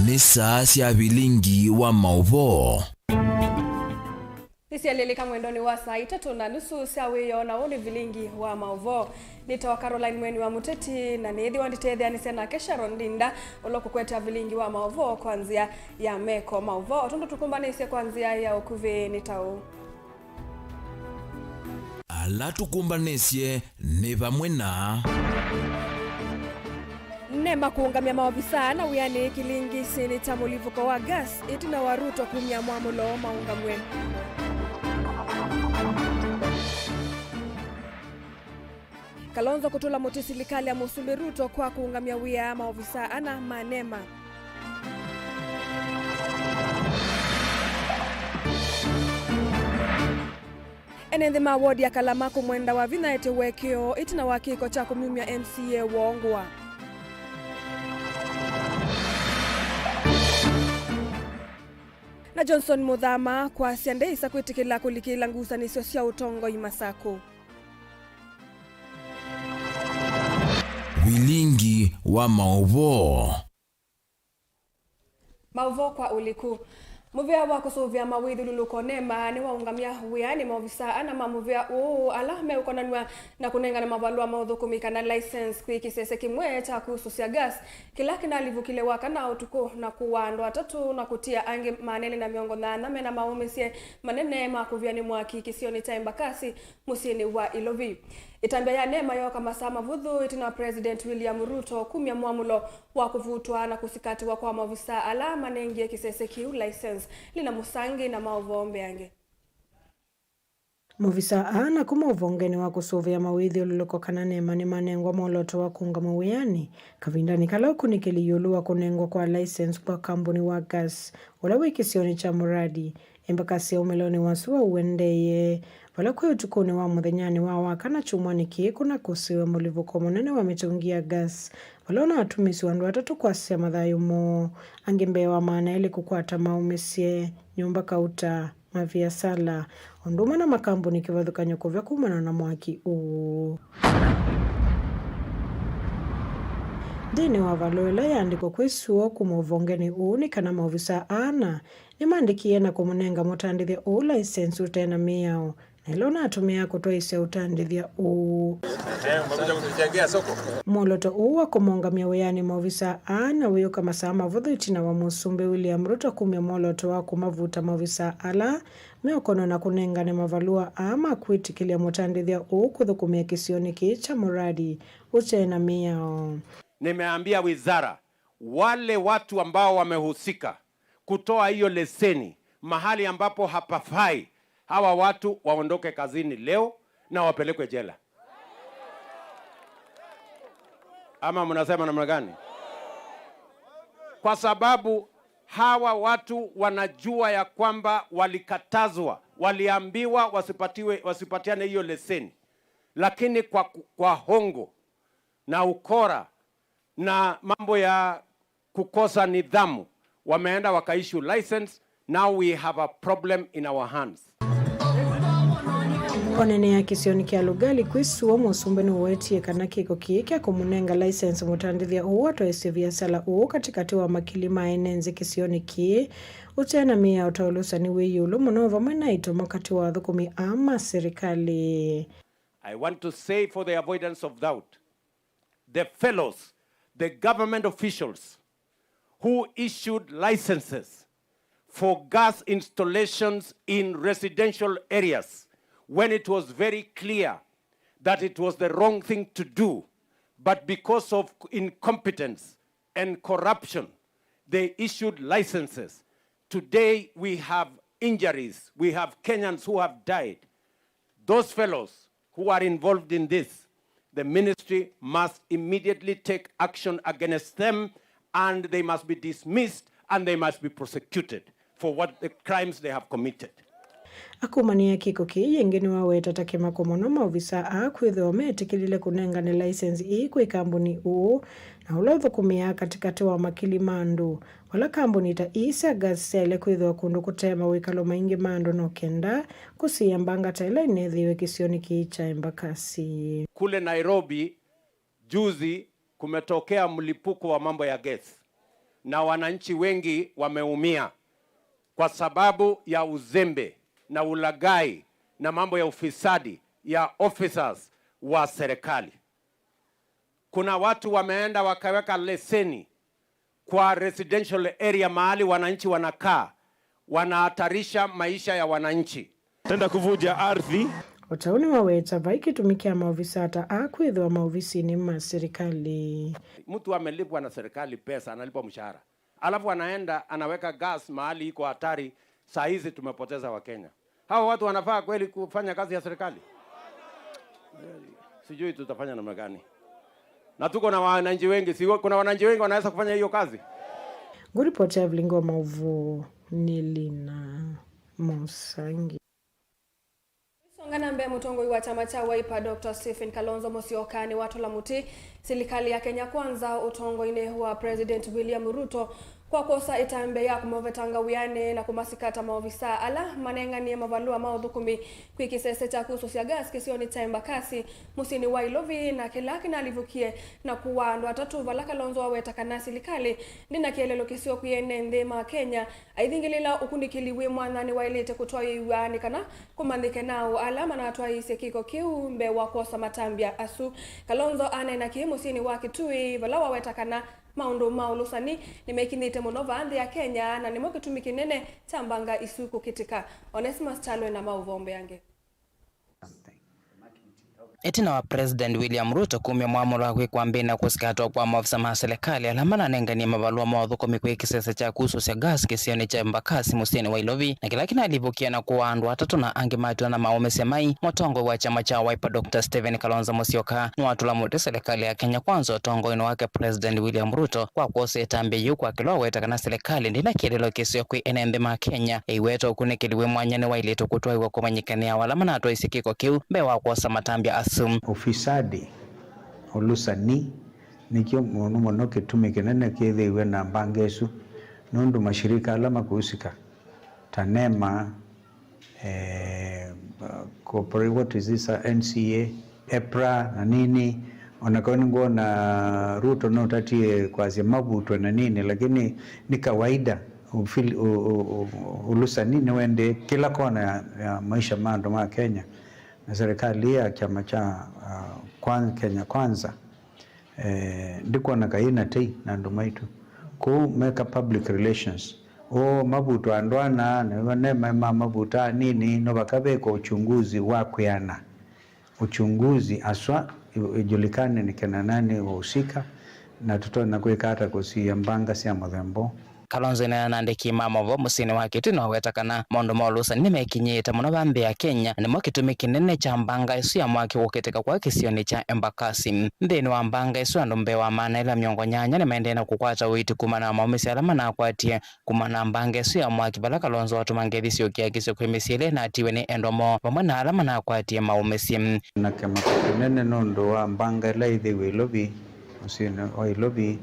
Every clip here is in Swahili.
ni saa cia Vilingi wa Mauvoo. Nisialilika mwendoni wa saa 3:30 cia wiyo na uni Vilingi wa Mauvoo. Nitawa Caroline mweni wa Muteti na nithi wanditethia ni sena kesha rondinda uloko kweta Vilingi wa Mauvoo kwanzia ya meko Mauvoo. Tundu tukumbanise kwanzia ya ukuvi nitau. Ala tukumbanisye ni vamwe na Nemba kuungamia maofisa na wiani Kilingi sini tamulivuko wa gas itina waruto kumia mwamulo maungamwe. Kalonzo kutula muti serikali ya Musumbi Ruto kwa kuungamia wia maofisa ana manema. Enende mawodi ya Kalamaku mwenda wa vinaete wekeo itina wakiko cha kumumia MCA wongwa. Na Johnson Muthama kwa siandeisa kwitikila kulikila ngusanisyo cia utongo imasako. Vilingi wa Mauvoo. Mauvoo kwa uliku. Muvea wa kusuvia mawidhi luluko nema ni waungamia wiani maofisa ana mamuvea alame ukonanwa na kunenga na mavalua maudhukumika na license kuikisese kimwe cha kususia gas kila kinalivukile wakana utuko na kuwando atatu na kutia ange manene na miongo na mena maumesie manene makuviani mwaki kisioni cha Embakasi musini wa Ilovi. Itambia ya nema yo kama sama vudhu itina President William Ruto kumia muamulo wa kuvutwa na kusikati wa kwa maofisa alama nengie kisese kiu license lina musangi na mauvombe ange. Movisa ana kumovongeni wa kusuvia mawithi uliloko kana nema ni manengwa moloto wa kunga mawiyani. Kavindani kalau kunikili yulu wa kunengwa kwa license kwa kampuni wa gas. Wala wikisioni cha muradi. Embakasi ya umeloni wasuwa uendeye. Wala kwe utukuni wa muthenyani wa wakana chumwani kiku na kusiwe mulivuko munene wa mitungia gas. Wala una watumisi wandu watatu kwa siya madhayu mo. Angembewa maana ili kukwata maumisie, nyumba kauta, mavia sala. Onduma na makambuni kivadhuka nyoko vya kumana na mwaki uu. Dini wa valoela ya andiko kwesuo kumovongeni ni kana maofisa ana. Ni maandikie na kumunenga mutandithia license utena miyao. Na ilona atumia kutoa isia utandithia Moloto wa kumongamia weyani maofisa ana wiyo kama sama vudhu itina wa Musumbi William Ruto kumia moloto wa kumavuta maofisa ala meokono na kunenga ni mavalua ama kuitikilia mutandithia kuthukumia kisioni kicha muradi utena miyao. Nimeambia wizara wale watu ambao wamehusika kutoa hiyo leseni mahali ambapo hapafai, hawa watu waondoke kazini leo na wapelekwe jela. Ama mnasema namna gani? Kwa sababu hawa watu wanajua ya kwamba walikatazwa, waliambiwa wasipatiane hiyo leseni, lakini kwa hongo na ukora na mambo ya kukosa nidhamu wameenda wakaissue license. Now we have a problem in our hands. Onene ya kisioni kia lugali kwisuo Musumbeni uwetie kana kiko kiikia kumunenga license mutandithia to esivia sala katikati wa makilima enenzi kisioni kie utena mia utaulusa ni weyulu munova mwena ito makati wa dhukumi ama serikali. I want to say for the avoidance of doubt, the fellows, the government officials who issued licenses for gas installations in residential areas when it was very clear that it was the wrong thing to do, but because of incompetence and corruption, they issued licenses. Today we have injuries, we have Kenyans who have died. Those fellows who are involved in this, the ministry must immediately take action against them, and they must be dismissed and they must be prosecuted for what the crimes they have committed. Akumania kiko yengeni wawe tatakema kumono maofisa akwitho metikilile kunenga ni license kwe kampuni na ulodho kumia katikati wa makilimandu wala kampuni ta isa gasele kwitho kundu kutema wikalo maingi mando no kenda kusiyambanga taila inethiwe kisioni kicha Embakasi. Kule Nairobi juzi kumetokea mlipuko wa mambo ya gas. na wananchi wengi wameumia kwa sababu ya uzembe na ulaghai na mambo ya ufisadi ya officers wa serikali. Kuna watu wameenda wakaweka leseni kwa residential area mahali wananchi wanakaa, wanahatarisha maisha ya wananchi. Tenda kuvuja ardhi. Utauni waweta vaikitumikia maofisa hata akwithwa maofisini ma serikali. Mtu amelipwa na serikali pesa, analipwa mshahara, alafu anaenda anaweka gas mahali iko hatari. Saa hizi tumepoteza Wakenya. Hawa watu wanafaa kweli kufanya kazi ya serikali? Sijui tutafanya namna gani. Na tuko na wananchi wengi, kuna wananchi wengi wanaweza kufanya hiyo kazi. Nguripoti ya Vilingi wa Mauvoo Nilina Musangi. Songana mbe mutongoi wa chama cha Wiper Dr. Stephen Kalonzo Musyoka ni watu la muti serikali ya Kenya Kwanza utongoi wa President William Ruto kwa kosa itambe ya kumovetanga wiane na kumasikata maofisa ala manenga ni mavalua maudhukumi kwikisese cha kususia gas kisioni cha Embakasi musini wa Ilovi na kilaki na alivukie na kuwandwa tatu vala Kalonzo waweta kana serikali nina kielelo kisio kuyene ndema Kenya aidhingilila ukundikiliwe mwanani wailete kutoa wiane kana kumandike nao alama na atwa isekiko kiu mbe wakosa matambia asu Kalonzo anena kimusini wa Kitui vala waweta kana maundo maulusani nimekinite muno vande ya Kenya na nimo kitumi kinene chambanga isuku kitika Onesmus Chalwe na Mauvoo yange. Etina wa President William Ruto kumya mwamuru wa kwambe na kusikatwa kwa maafisa ma serikali alamana nengania mavalua maudhuko kwa kisesa cha kususia gas kisioni cha Embakasi musini wa Ilovi na kila kina alivukia na kuandwa atatu na angimatwa na maume semai motongo wa chama cha Wiper Dr. Stephen Kalonzo Musyoka ni watu la muti serikali ya Kenya Kwanza otongo ino wake President William Ruto kwa kose tambe yuko akiloa weta kana serikali ndina kielelo kisio kwa enembe ma Kenya iweto kunikiliwe mwanyane wa ileto kutoa iwa kumanyikania walamana atoa isikiko kiu mbe wakosa matambia ufisadi olusani nikyo mono kitume kinene kiithiwe na mbangesu nundu mashirika alama kuhusika tanema what is this NCA EPRA na nini onakoni ngona Ruto no tatie kwa mabuto na nini lakini ni kawaida ulusani ni wende kila kona ya maisha mando ma Kenya na serikali ya chama cha Kenya Kwanza ndiko na kaina tei na ndomaitu ku make public relations mabuto andwana ne mabuta nini no bakabeko uchunguzi wa kuyana uchunguzi aswa ijulikane ni kena nani wahusika na tutona kuikata kusia mbanga sia Mauvoo Kalonzo na nandiki Mauvoo musini wa Kitui weta kana mondo maulusa nimekinyita muno bambe ya Kenya nimo kitumi kinene cha mbanga isu ya mwaki ukitika kwa kisioni cha Embakasi ndeni wa mbanga isu andombe wa maana ila miongo nyanya nimeendena kukwata uiti kumana maumisi alama na akwatie kumana mbanga isu ya mwaki bala Kalonzo watu mangedisi ukiakisi kuhimisile na atiwe ni endomo pamwana alama na akwatie maumisi na kama kinene nondo wa mbanga ila ithiwe Ilovi musini wa Ilovi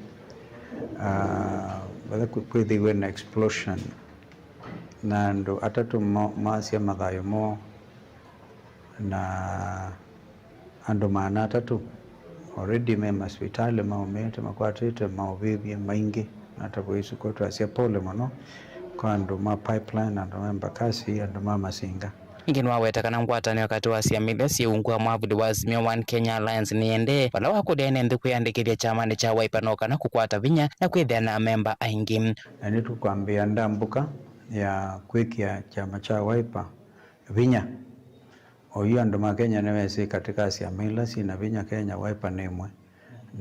wala kwithiwe na explosion na ndo atatu maasi ya mathayo mo na ando maana atatu already mema hospitali maumete makwatete mauvivye maingi natapoisu kwetu asia pole mono kwa ndo pipeline ando Embakasi ando masinga ingine waweta kana ngwatani wakati wa siamile si ungwa mwavuli wa Azimio One Kenya Alliance niende wala wakudene ndi kuyandikiria chamani cha Wiper noka na kukwata vinya na kwithia na memba aingi na tukwambia ndambuka ya kwikia chama cha Wiper vinya oyo ndo Kenya newesi katika siamile sina vinya Kenya Wiper nemwe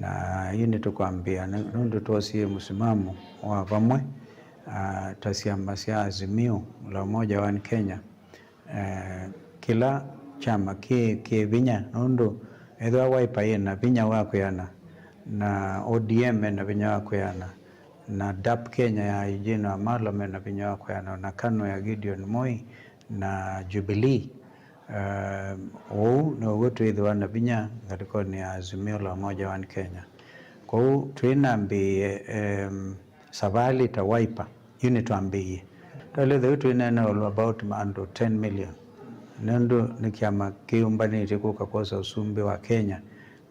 na yini tukwambia ndo tuosie msimamo wa vamwe tasiamba sia Azimio la Umoja One Kenya kila chama ke vinya nondo edwa Wiper yena vinya wako yana na ODM na vinya wako yana na DAP Kenya ya Eugene Wamalwa na vinya wako yana na KANU ya Gideon Moi na Jubilee na wote edwa na vinya katika ni Azimio la Umoja One Kenya kwa hiyo tuinambie savali ta Wiper yuni tuambie tole the to know about mando 10 million nendo nikiama kiumbanite kuka kosa usumbi wa Kenya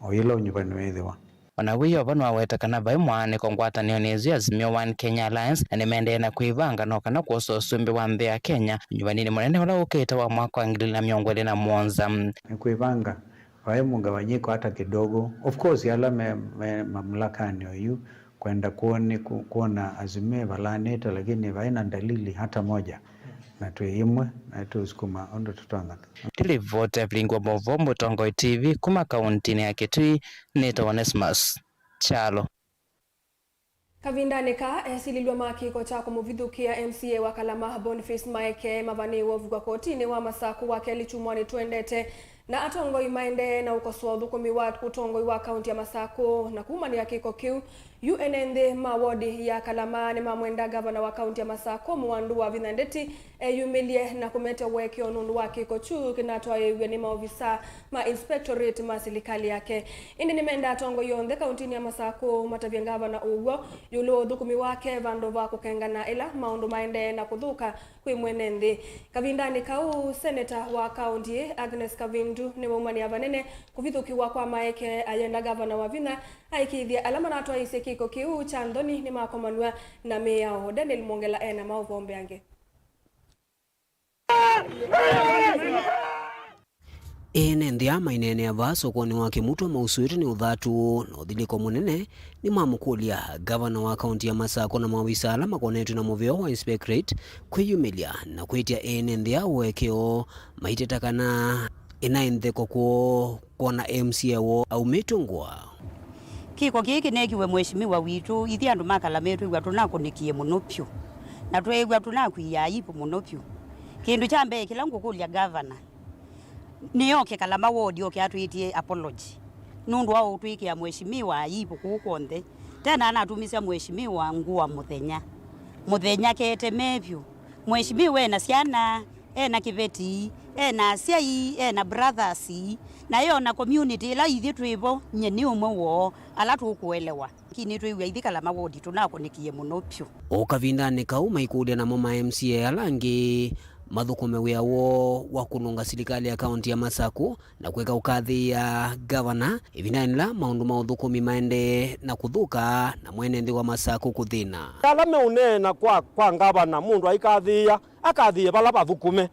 oyilo nyumbani wethewa wanawiyo vanu wawetakana vai mwane kwa ngwatanio nezu Azimio One Kenya Alliance na nimende na kuivanga no kana kuoso sumbi wa nthi ya Kenya nyuvanini munene ula ukita wa mwaka wa 2017 kuivanga vai mugawanyiko hata kidogo. Of course yala mamlakani oyu kwenda kuona Azimio valaneta, lakini vaina dalili hata moja na tuimwe na tusukuma ondo tutanga Televote Vilingi wa Mauvoo Mutongo TV kuma kaunti ya Kitui Neto Onesmus Chalo Kavindani ka esililwa makiko chako muvithukia MCA wa Kalama Boniface Maeke mavani wovugwa kotini wa masaku wake lichumwani tuendete na atongoi maende na ukosoa uthukumi wa kutongoi wa kaunti ya Masako na kumani ya kiko kiu UNND mawodi ya Kalama ni mamwenda gavana wa kaunti ya Masako mwandu wa vinandeti yumilie na kumete weke onundu wa kiko chu kinatoa yewe ni maofisa ma inspectorate ma serikali yake. Ini nimenda atongoi yonde kaunti ya Masako matavya gavana ugo yulo uthukumi wake vando va kukengana ila maundu maende na kuthuka kwi mwenendi. Kavindani kau senator wa kaunti Agnes Kavindu ni mumani avanene kuvithukiwa kwa Maeke ayenda gavana wa vina aikithia alama na atwa ise kiko kiu chandoni ni makomanwa na meya Daniel Mongela ena Mauvoo mbeange. Ene ndia mainene ava sokoni wake mutu wa mauswiri ni uthatu na uthiliko munene ni mamukulia gavana wa kaunti ya Masako na mawisa ala makonetu na muveo wa inspectorate kwiyumilia na kwitia ene ndia uwekeo maitetakana inaentheko kuona MCA wo au mitungwa. Kiko kiki nekiwe mheshimiwa witu ithi andu makalametu igwa tunakunikie muno pyu na twegwa tunakwiya ipo muno pyu kindu cha mbere kila ngukulia governor niyoke Kalama ward yoke atwitie apology nundu wao utwikia mheshimiwa ipo kukonthe tena anatumisia mheshimiwa nguwa muthenya kete mevyu mheshimiwa ena ciana ena kiveti ena ciai ena brothers na yo na community ila ithi twivo nyeni umwe wo ala tukuelewa kini twiwa ithi Kalama ward tunakunikie muno pyu ukavindani kau maikudia na mama MCA alangi mathukume wiawo wa kununga serikali ya kaunti ya Masako na kuweka ukathi ya governor ivinanila maundu ma uthukumi maende na kuthuka na mwenendi wa Masako kuthina alame unena kwa governor mundu akathia bala bathukume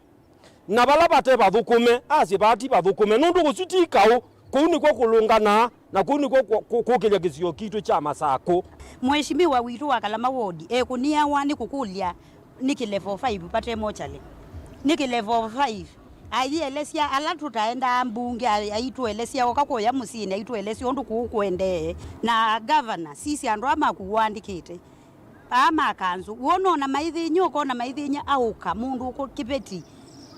na bala bate bathukume asi bati bathukume nundu gusutikao kuni kwa kulungana na kuni kwa kukilya kisio kitu cha Masako. Mheshimiwa witu wa Kalama ward kunia wani kukulia niki level 5 pate mochale niki level 5 aielesia ala tutaenda mbunge aituelesia wakakoya musine aituelesia ondu kukwende na governor sisi andu ama kuandikite ama kanzu wonona maithinyo kona maithinya auka mundu uko kipeti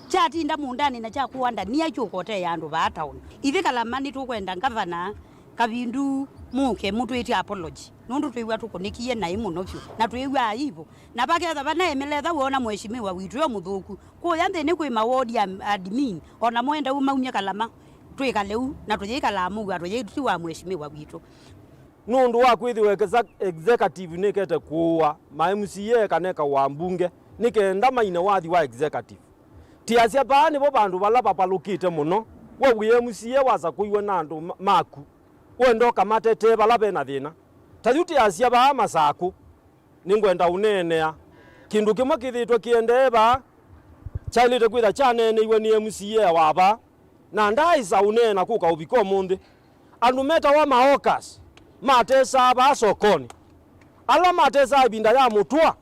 chatinda mundani na cha kuanda ni achukote yandu ba town ithi Kalama ni tukwenda governor Kavindu muke mutu iti apology nundu twiwa tukunikie na imuno pyu na twiwa aivo na baketha bana emeletha wona mheshimiwa witu yo muthuku kuya nthini kwi mawodi admin ona mwenda umaunya Kalama twikaleu na tujikala muga tujiwa mheshimiwa witu nundu wa kwithiwe executive nikete kuwa ma MCA kaneka wa mbunge nikenda maina wathi wa executive tiasia baani bo bandu bala bapalukite muno we MCA waza kuiwe na andu maku wendo kamatete bala bena thina tayuti asia ba Masako ningwenda unenea kindu kimwe kithitwe kiendeba chailite kwitha chanene iwe ni MCA waba na ndaisa unena kuka ubiko munthi andu meta wa maokas matesa ba sokoni ala matesa ibinda ya mutwa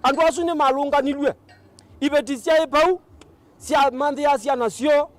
andu asu ni malunganilwe ibetisia ipau sia manthi asia nasio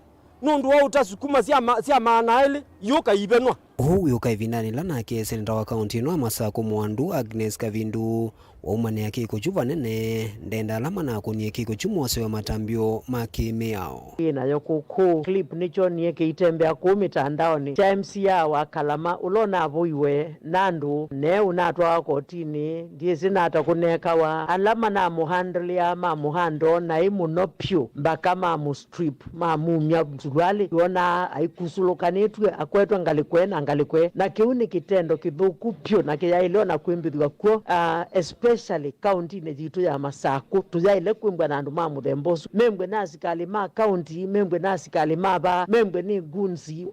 nundu wa utasukuma sia maana ile yuka ibenwa huu yuka ivinani lana ke seneta wa kaunti ino Masako mwandu Agnes Kavindu wa umane ya kiko chuva nene ndenda alama na kunie kiko chumwase wa matambio makime yao ina yokuku clip nicho nieke itembea kumitandaoni cha MCA wa Kalama ulona avuiwe nandu ne unatwa kotini ndiye zinata kuneka wa alama na muhandlia ma muhando na imuno pyu mbaka ma mustrip ma mumya msulwali yona aikusulokanitwe akwetwa ngalikwe na kiuni kitendo kithuku pyu na kiyaileo na kuimbithwa kuo especially county nejitu ya Masako tujaile kuimbwa na andu ma muthembosu membwe na asikali ma county membwe na asikali ma ba membwe ni gunzi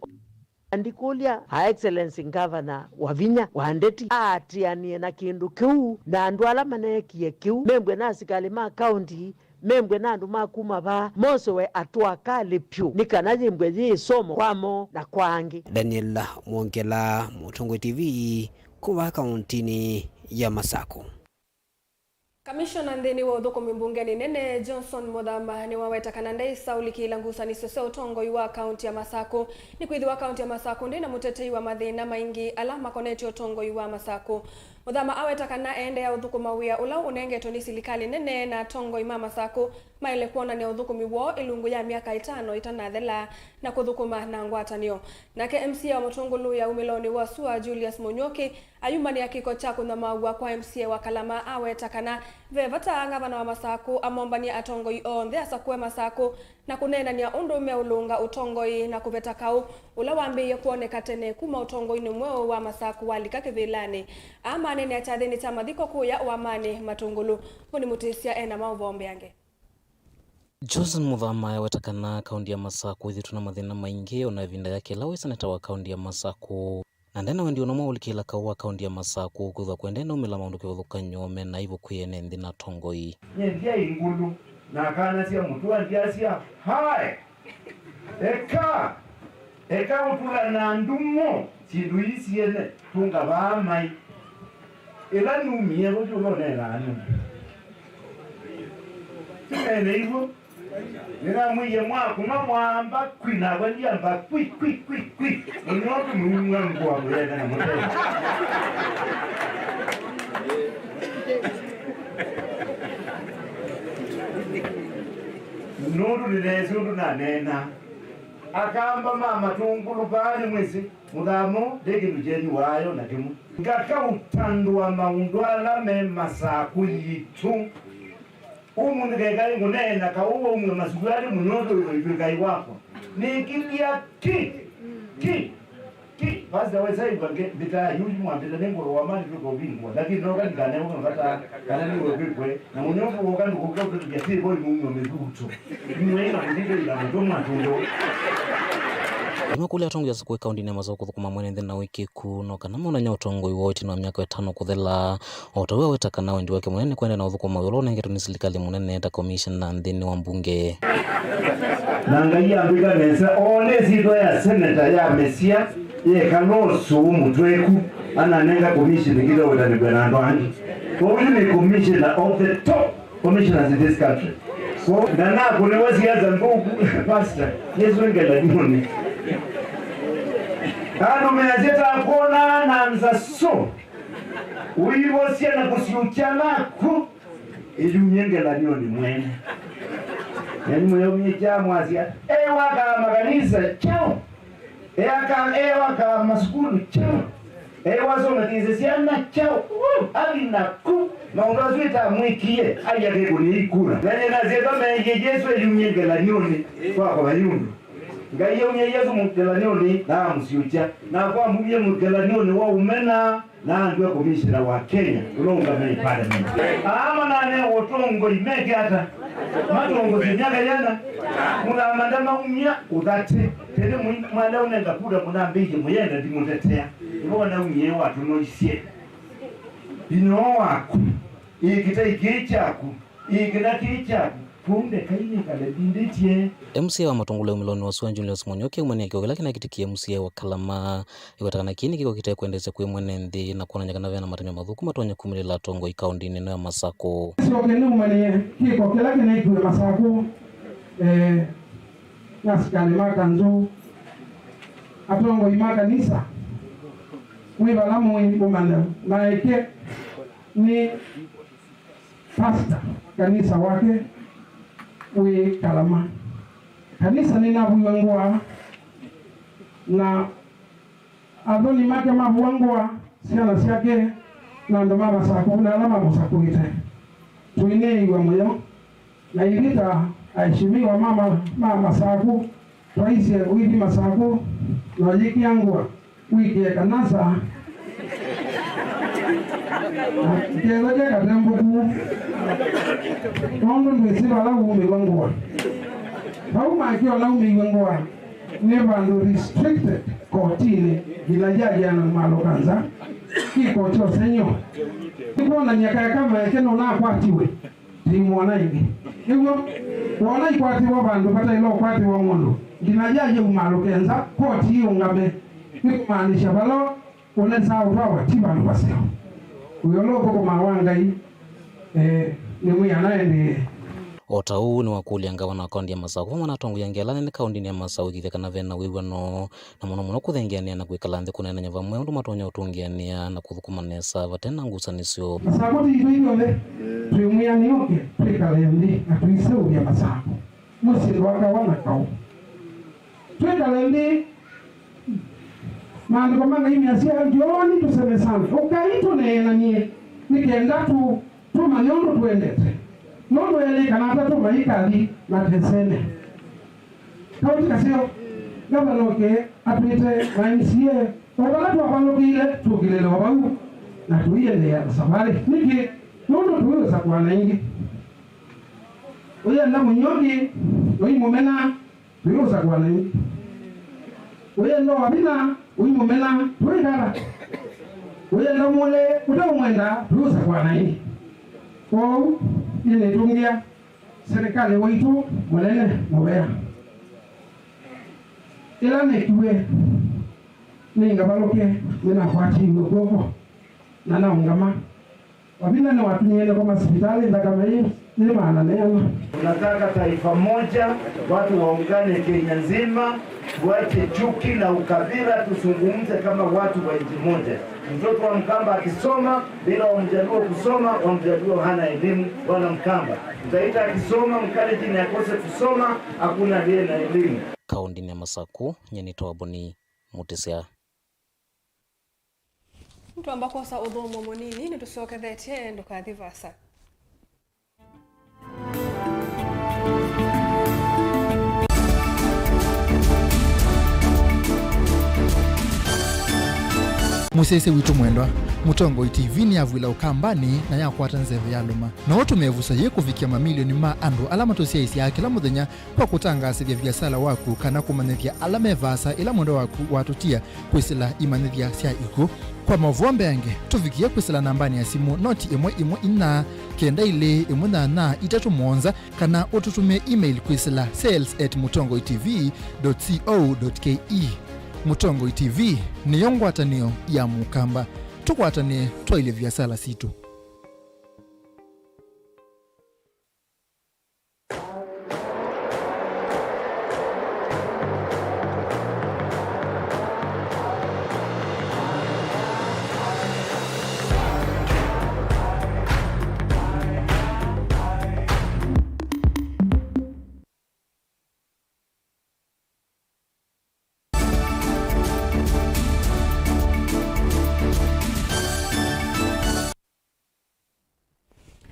Andikulia Her Excellency Governor wa Vinya wa Ndeti atianie na kindu kiu na andu ala manekie kiu membwe na asikali ma county membwe na andu makuma ba mosowe atwakali pyu nikanaje mbwe yisomo kwamo na kwangi. Daniel Mwongela, Mutongwe TV, kuwa kauntini ya Masako. Kamishona ndeni wa uthukumi mbungeni nene Johnson Muthama ni wawetakana ndai sauliki langusani sose utongo iwa kaunti ya Masako ni kuithi wa kaunti ya Masako ndi na mutetei wa mathina maingi ala makoneti utongo iwa Masako. Muthama awetakana ende ya uthukuma wia ula unengetwo ni silikali nene na tongo ima Masako maile kuona ni uthukumi wo ilungu ya miaka 5 itanathela na kuthukuma na ngwatanio. Nake MCA wa Mutungulu ya umiloni wa Sua Julius Munyoki ayumani ya kiko cha kunamaugwa kwa MCA wa Kalama awetakana vevata ngavana wa Masako amombani atongo ionthe asakwe Masako na kunena ni undume ulunga utongoi na kuvetakau ula wambiye kuoneka tene kuma utongoi ni mweo wa Masako walika kivilani ama nene achathini cha mathiko kuya uamani Matungulu. Muni mutisia ena Mauvoo yange. Johnson Muthama yawetakana kaundi ya Masako ithi tuna mathina maingi ona vinda yake lawe seneta wa kaundi ya Masako na ndena wendi onoma ulikila kawa kaundi ya Masako kutha kwendena umila maundu kiuthuka nyome na ivo kuyene nthi na tongoi nyendia ingulu na kana sia mutua ndia sia hai eka utula na ndumo chindu isiene tunga bamai ila numie gojo nela anu ene ivo nina mwiye mwaku mwamba kwina wandiamba kwi ninotu mwimwa mkwa mwenda na mwenda notu nilesundu na nena akamba mama tungulu pali mwezi Muthamo deki mjeni wayo na timu ngaka utandu wa maundu ala me Masako yitu umundu kekai ngunena ka uwo umwe masugari munoto ikai wako nikilia ki basi waweza ibange bita yuji mwambita nengoro wa mali tuko bingwa lakini noka ngane uko ngata kana ni wewe na munyofu woka ndikuka kujati boy mungu meguto mwena ndike ila ndo matundo Imakuli atongo ya sakwe kaundi ni Masako thukuma mwene nthina wiki kuno kana muna nya utongo iwo iti na miaka 5 kuthela otawe wetakana wendi wake munene kwenda na uthukuma wilo nengeto ni silikali munene ta commission na nthini wa mbunge nangai ambika nesa ole zito ya senator ya Mesia ye kalosu mutweku ananenga commission kile wetani Bernardo Angi for the commissioner of the top commissioners in this country so nana kune wasiaza nguku pastor yesu ngela dini Kando menazeta kuona na mzaso uivo siya na kusiuchana ku ili unyenge la niyo ni mwene yani mweyo mnyeja mwazia ewa ka makanisa chao ewa ka maskulu chao ewa zona tize na chao alina ku maungazu ita mwikie aya kego ni ikura yani nazeta menyejesu ili unyenge la niyo ni kwa wanyundu ngai yesu mutelaniyo ni na msiucha na kwa mbuye mutelaniyo ni wa umena na ndio commissioner wa Kenya ulonga mimi pale mimi ama nane wotongo imeke hata matongo zinyaka yana muna mandama umya udate tele mwala unenda kuda muna mbije muyenda ndimutetea ibona umye watu noisie bino wako ikitaikichaku ikidatichaku punde kaini kale binditie MCA wa Matungulu umiloni wa Sua Julius Munyoki umene kio kila kiti MCA wa Kalama iwatakana kini kiko kitae kuendesha kwe mwene nthi na kuona nyakana vya na matanyo madhuku matuanya kumilila tongo ikaundi nino ya Masako sio kene umene kiko kila kene ikuwe Masako nasikali makanzu atongo imaka nisa wibalamu umanda na eke ni pastor kanisa wake we Kalama kanisa nina buwangwa na adoni make mabuwangwa siana siake na ndo mama Masako na alama Masako ite tuine iwa moyo na ilita aishimiwa mama Masako raisi wiki Masako na wiki yangu wiki ya kanasa kero je katembo ku Mungu ndwesiba la ume wangwa. Bauma akiwa la ume wangwa. ni bandu restricted kotini bila jaji ana malo kanza kiko cho senyo ikona nyaka kama ekeno na kwatiwe timona ingi iwo wona ikwatiwa bandu kata ilo kwatiwa ngondo ngina jaji umalo kenza koti yungame nikumaanisha balo ole sawa bawa tibandu baseo uyoloko kwa mawangai ni muyanaende Otau ni wakulia ngavana wa kaunti ya Masau kwa manatongu ya ngelane ni kaunti ya Masau ikithekana vena wiwano na muno kuthengiania na kwikala nthi kunenenya vamwe undu matonya utungiania na kuthukumanesa vatena ngusanisyo Masako ti ito le tuimuyani yoke twikala nthi na tuiseuria Masako musiri wakawana kau twikala nthi maandiko manga imiasia jioni tuseme sana ukaito neenanie nikenda tumanyondo tuendete nondo yale kanata tu maikali na tesene kaunti kasio gavanoke apite MCA wala tu abalokile tukile wabahu na tuiende ya safari niki nondo tuweza kwa naingi oya na munyoki oyi momena tuweza kwa naingi oya no abina oyi momena tuweza oya na mole utamwenda tuweza kwa naingi kwa ile tungia serikali wetu molele mobera ila nekiwe ninga baloke nina kwati ngoko na naungama wabina na watu nyene kwa hospitali ndakama hii ni maana neema tunataka taifa moja, watu waungane Kenya nzima, tuache chuki na ukabila, tuzungumze kama watu wa nchi moja. Mtoto wa Mkamba akisoma bila wamjaluo kusoma, wamjaluo hana elimu wala Mkamba. Tutaita akisoma Mkalenjin akose kusoma, hakuna aliye na elimu. Kaunti ya Masako nyenitoa boni mutesea mtu ambako sa udhomo monini ni tusoke dhete ndo kadhivasa Musese witu mwendwa Mutongo TV ni avwila ukambani na yakwata nzeve ya luma na watu mevusa ye kufikia mamilioni ma andu alama tosia isi ya kila muthenya kwa kutangasa vya vyasala waku kana kumanethia alama evasa ila mwendo waku watutia kwisila imanethia sia iku kwa Mauvoo yange tufikia kwisila nambani ya simu noti imwe ina kenda ile imwe na itatu mwonza kana ututume email kwisila sales@mutongotv.co.ke. Mutongo TV ni yongwatanio ya Mukamba tukwatane twaile vyasala situ.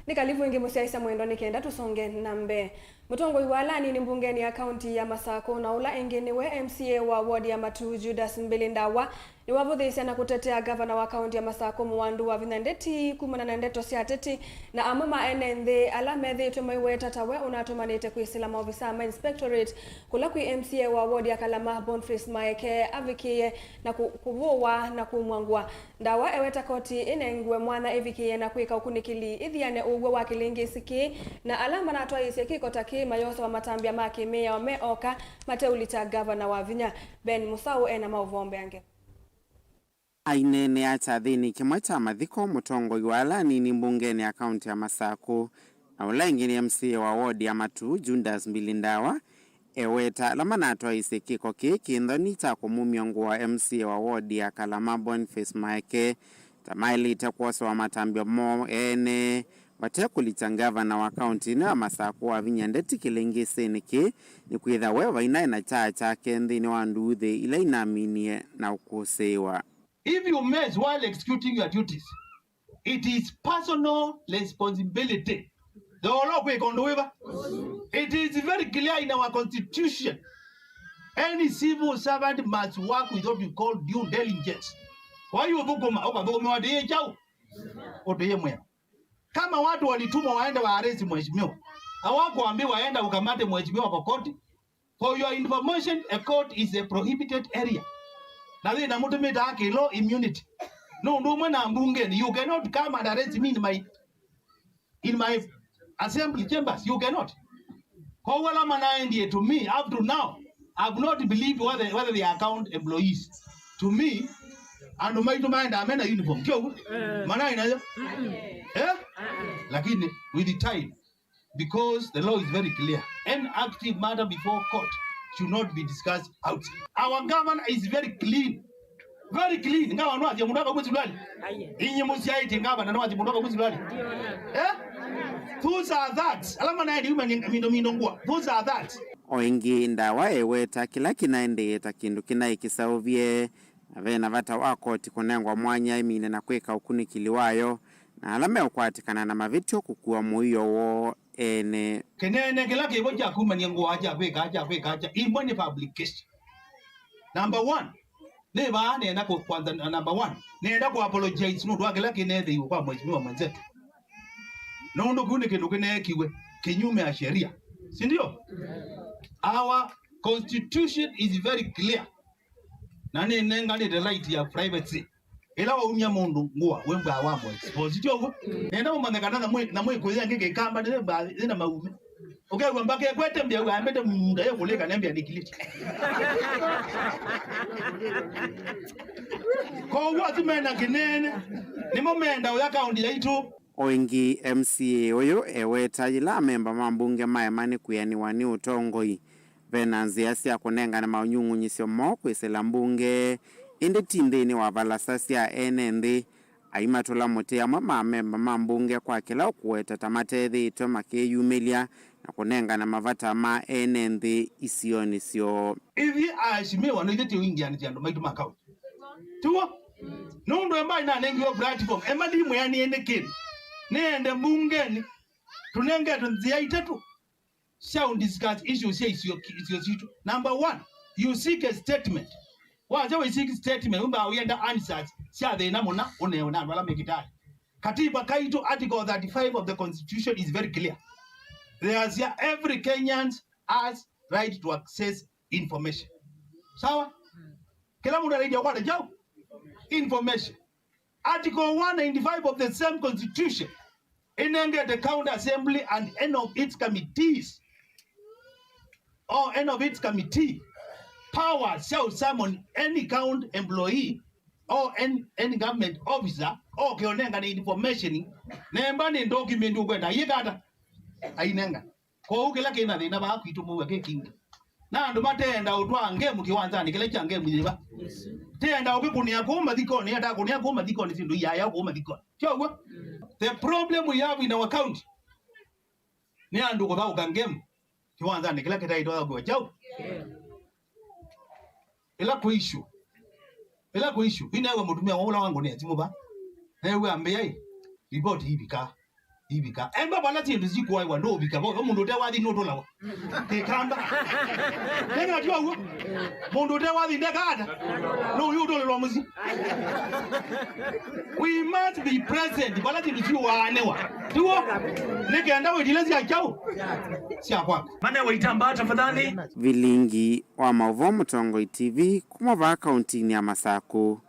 Nikalivu ingi musiaisa mwendo nikenda tusonge nambe. Mutongo iwalani ni mbungeni ya kaunti ya Masako na ula ingeni we MCA wa ward ya Matu Judas Mbilindawa ni wavudhisi na kutetea gavana wa kaunti ya Masako Mwandu wa vinandeti kumana na ndeto siateti na amama enende alamethi tumaiweta tawe unatumanite kuisila maofisa ama inspectorate kula kui MCA wa ward ya Kalama Boniface Maeke avikie na kuvuwa na kumwangwa ndawa eweta koti inengwe mwana evikie na kuika ukunikili ithiane ugwe wa kilingi siki na alama na atwa isi kiko taki mayoso wa matambia maki mea wa meoka mateulita gavana wa Vinya Ben Musau ena Mauvoo yange ainene atathini kimwe cha mathiko Mutongo iwalani ni mbungeni ya kaunti ya Masako na ula ingini MCA wa ward ya Matu Judas Mbilindawa eweta alama na atwa isi kiko kiki ndoni cha kumumiongo wa MCA wa ward ya Kalama Boniface Maeke tamaili itakuoso wa matambia mo ene watekulita gavana wa kaunti na Masako wa Vinya ndeti kilingi seniki ni kuitha wewa inaina cha kendini wa nduthi ila inaminie na ukusewa. If you mess while executing your duties, it is personal responsibility. It is very clear in our constitution. Any civil servant must work with what we call due diligence. Why you kama watu walitumwa waende wa arrest mheshimiwa, hawakuambiwa waenda ukamate mheshimiwa kwa koti, For your information, a court is a prohibited area. Now then, I'm going to law immunity. No, you cannot come and arrest me in my assembly chambers. You cannot. To me, up to now, I've not believed whether they are account employees. To me, and my mind, I'm in a uniform. Like with the time, because the law is very clear. An active matter before court should not be discussed outside. Our government is very clean. Very clean. Those are that. Those are that. Oingi ndawa eweta kila kinaendeta kindu kinaikisauvie avena vata wako tikunengwa mwanya imine na kweka ukunikiliwayo na alame ukwatikana na mavitio kukua muiyo wo ene kenene kila kiboja kumanya ngo aja kweka imone publication. Number 1 neba nenda kwa kwanza. Number 1 nenda ku apologize no twakela kinethe kwa mheshimiwa mwenzetu. No ndo kune kindu kinekiwe kinyume ya sheria. Si ndio? Our constitution is very clear. Nani nenga ni the right ya privacy. Ela wa unya mundu ngwa wemba awamo expose tyo. Nenda umangana na mwe kuya ngeke kamba nina maume. Okay, wambake kwete mbia wambete munda ye kuleka nembia nikiliti. Ko watu mena kinene ni momenda ya kaunti yaitu. Oingi MCA oyo eweta ila memba mambunge maemani kuyaniwani utongoi venanzia sia kunenga na maunyungunyisio mo kwisela mbunge indi tindini wa valasasi ya enende aimatola mote ya memba mambunge kwa kila ukuweta tamatethi ito makeyumelia na kunenga na mavata ma enende isioni sio hivi aishimiwa no ithiti wingiani tiando maitu makao tuwa nundo emba ina nengio platform emba dimu yani ende kini nende mbungeni tunenge tunzia itatu shall discuss issues here is your number 1 you seek a statement waje we seek statement umba uyenda answers sha the namona uneona wala mekitai katiba kaito article 35 of the constitution is very clear. There's every Kenyan has right to access information. Sawa kila mtu anaija kwa jao information. Article 195 of the same constitution enenge the county assembly and any of its committees or any of its committee power shall summon any county employee or any government officer or kionenga na information nemba ni document ukwenda yikata ainenga ko ukela kina thina ba kwitumu ke kingi na ndo matenda utwange mukiwanzani kile change mwiba tenda ukikunia kuma thikoni hata kunia kuma thikoni sindu yaya kuma thikoni chogwa. The problem we have in our county ni andu ko thauka ngemu kiwanzani kila kitaitwa kwa chao ila ku issue inawe mutumia wala wangu ne timuba ewe ambeyai report ibika emba bala tindu zikuwa wa ndo bika bo mundu tewathi no tolawa te kamba nenga tiwa wo mundu tewathi ndekada no yudo lo muzi. We must be present bala tindu ziwa anewa tuo nigenda we dilezi achao sia kwako maana waitamba tafadhali. Vilingi wa Mauvoo Mutongoi TV kumava kaunti ni ya Masako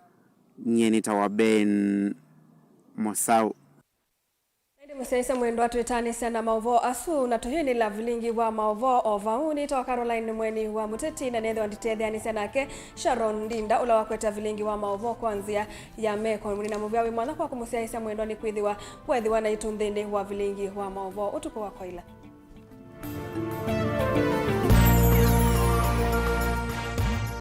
nyeni tawaben Mosau. Msesa mwendo watu etani sana Mauvoo asu na tuhini la Vilingi wa Mauvoo ovauni toka Caroline mweni wa Muteti na netho antitethani sana ke Sharon Ndinda ula wakweta Vilingi wa Mauvoo kwanzia ya meko mwini na muvyawi mwana kwa kumusia mwendo ni kwithiwa na itunthini wa Vilingi wa Mauvoo utuko wa koila.